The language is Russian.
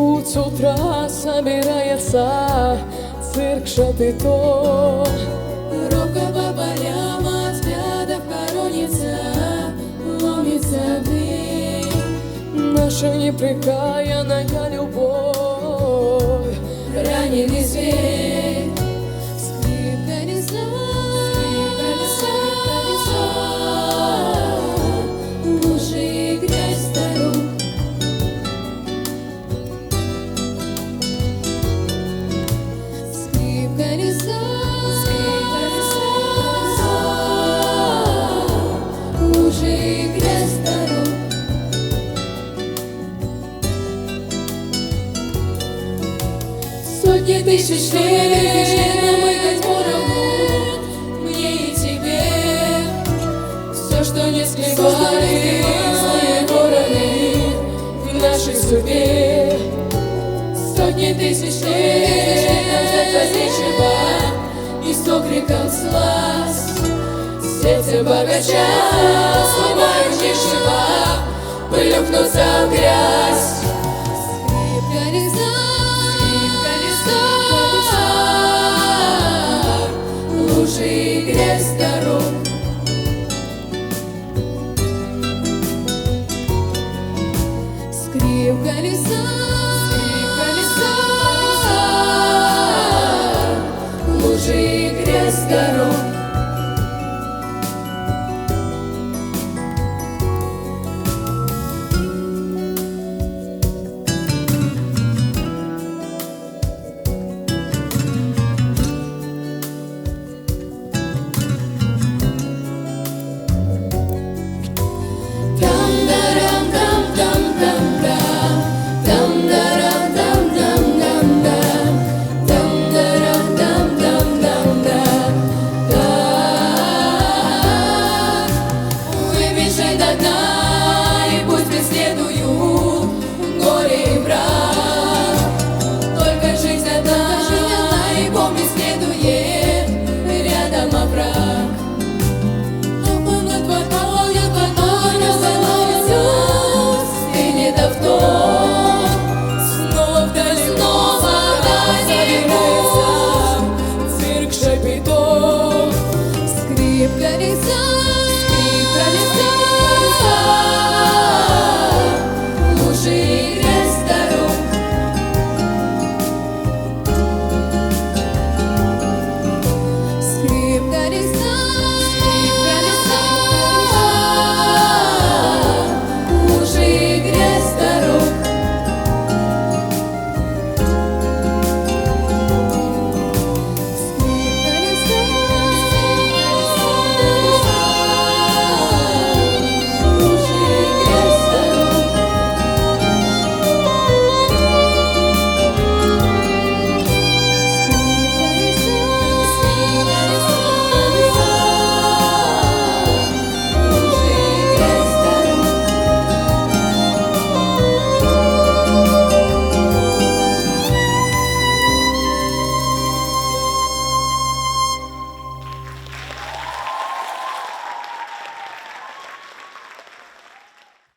Тут с утра собирается цирк шапито. Робко по полям от взглядов хоронится, ломится в дверь. Наша непрекаянная любовь, Раненый зверь, скрипка леса, лужи и грязь дорог. Скрипка леса, лужи и грязь дорог. Сотни тысяч лет намыкать поровну мне и тебе. Все, что не склевали злые вороны в нашей судьбе. Сотни тысяч лет назад возничего и с окриком слаз сердце богача, сломающего, плюхнуться в грязь.